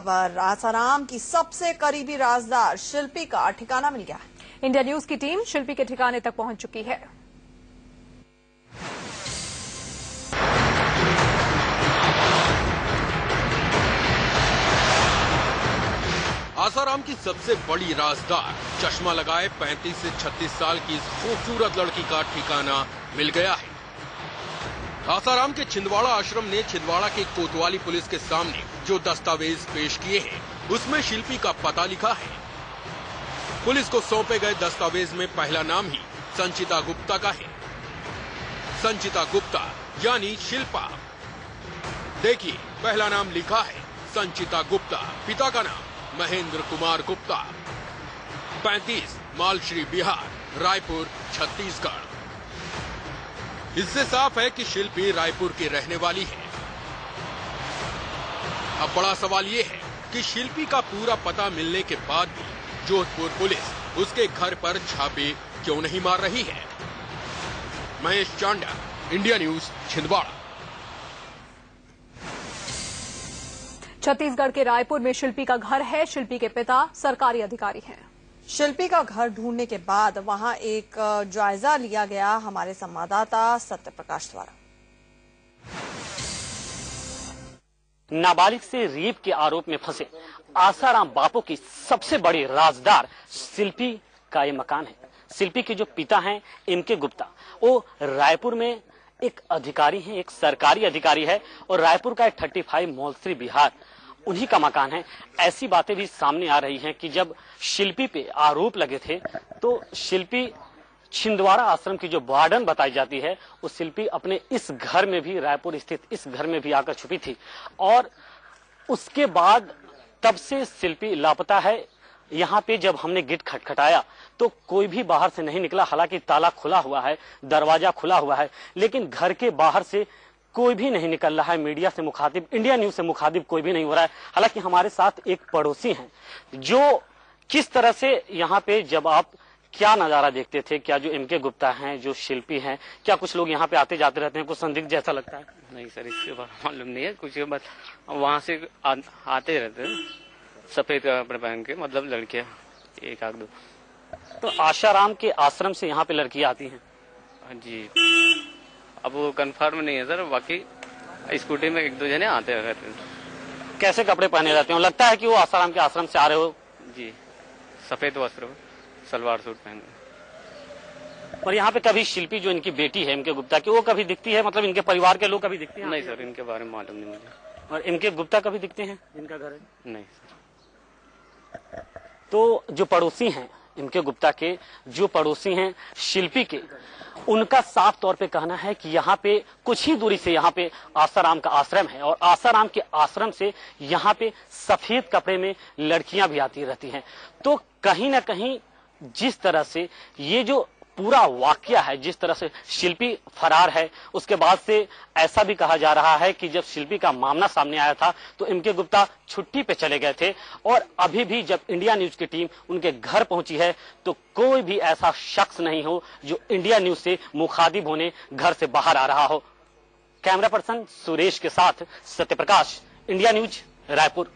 खबर, आसाराम की सबसे करीबी राजदार शिल्पी का ठिकाना मिल गया है। इंडिया न्यूज की टीम शिल्पी के ठिकाने तक पहुंच चुकी है। आसाराम की सबसे बड़ी राजदार चश्मा लगाए 35 से 36 साल की इस खूबसूरत लड़की का ठिकाना मिल गया है। आसाराम के छिंदवाड़ा आश्रम ने छिंदवाड़ा के कोतवाली पुलिस के सामने जो दस्तावेज पेश किए हैं उसमें शिल्पी का पता लिखा है। पुलिस को सौंपे गए दस्तावेज में पहला नाम ही संचिता गुप्ता का है। संचिता गुप्ता यानी शिल्पा। देखिए, पहला नाम लिखा है संचिता गुप्ता, पिता का नाम महेंद्र कुमार गुप्ता, 35, मालश्री बिहार, रायपुर, छत्तीसगढ़। इससे साफ है कि शिल्पी रायपुर की रहने वाली है। अब बड़ा सवाल ये है कि शिल्पी का पूरा पता मिलने के बाद भी जोधपुर पुलिस उसके घर पर छापे क्यों नहीं मार रही है। Mahesh Chanda, India news, Chhindwara. छत्तीसगढ़ के रायपुर में शिल्पी का घर है। शिल्पी के पिता सरकारी अधिकारी हैं। शिल्पी का घर ढूंढने के बाद वहां एक जायजा लिया गया हमारे संवाददाता सत्यप्रकाश द्वारा। नाबालिग से रेप के आरोप में फंसे आसाराम बापू की सबसे बड़ी राजदार शिल्पी का ये मकान है। शिल्पी के जो पिता हैं एमके गुप्ता, वो रायपुर में एक अधिकारी हैं, एक सरकारी अधिकारी है और रायपुर का एक 35 मौलश्री बिहार उन्हीं का मकान है। ऐसी बातें भी सामने आ रही हैं कि जब शिल्पी पे आरोप लगे थे तो शिल्पी छिंदवाड़ा आश्रम की जो वार्डन बताई जाती है, उस शिल्पी अपने इस घर में भी, रायपुर स्थित इस घर में भी आकर छुपी थी और उसके बाद तब से शिल्पी लापता है। यहाँ पे जब हमने गेट खटखटाया तो कोई भी बाहर से नहीं निकला। हालांकि ताला खुला हुआ है, दरवाजा खुला हुआ है, लेकिन घर के बाहर से कोई भी नहीं निकल रहा है। मीडिया से मुखातिब, इंडिया न्यूज से मुखातिब कोई भी नहीं हो रहा है। हालांकि हमारे साथ एक पड़ोसी हैं जो किस तरह से यहाँ पे, जब आप क्या नजारा देखते थे, क्या जो एमके गुप्ता हैं, जो शिल्पी हैं, क्या कुछ लोग यहाँ पे आते जाते रहते हैं, कुछ संदिग्ध जैसा लगता है? नहीं सर, इसके बारे में मालूम नहीं है कुछ, बस वहाँ से आते रहते हैं सफेद कपड़े पहन के, मतलब लड़कियां एक आध दो। तो आसाराम के आश्रम से यहाँ पे लड़कियां आती हैं? हाँ जी, अब वो कंफर्म नहीं है सर, बाकी स्कूटी में एक दो जने आते रहते हैं। कैसे कपड़े पहने रहते हैं? लगता है कि वो आसाराम के आश्रम से आ रहे हो? जी, सफेद वस्त्र, सलवार सूट पहन। और यहाँ पे कभी शिल्पी जो इनकी बेटी है एमके गुप्ता की, वो कभी दिखती है? मतलब इनके परिवार के लोग कभी दिखते हैं? नहीं सर, इनके बारे में मालूम नहीं मुझे। और एमके गुप्ता कभी दिखते हैं जिनका घर है? नहीं सर। तो जो पड़ोसी हैं एमके गुप्ता के, जो पड़ोसी हैं शिल्पी के, उनका साफ तौर पे कहना है कि यहाँ पे कुछ ही दूरी से यहाँ पे आसाराम का आश्रम है और आसाराम के आश्रम से यहाँ पे सफेद कपड़े में लड़कियां भी आती रहती हैं। तो कहीं ना कहीं जिस तरह से ये जो पूरा वाकया है, जिस तरह से शिल्पी फरार है, उसके बाद से ऐसा भी कहा जा रहा है कि जब शिल्पी का मामला सामने आया था तो एमके गुप्ता छुट्टी पे चले गए थे और अभी भी जब इंडिया न्यूज की टीम उनके घर पहुंची है तो कोई भी ऐसा शख्स नहीं हो जो इंडिया न्यूज से मुखातिब होने घर से बाहर आ रहा हो। कैमरा पर्सन सुरेश के साथ सत्यप्रकाश, इंडिया न्यूज, रायपुर।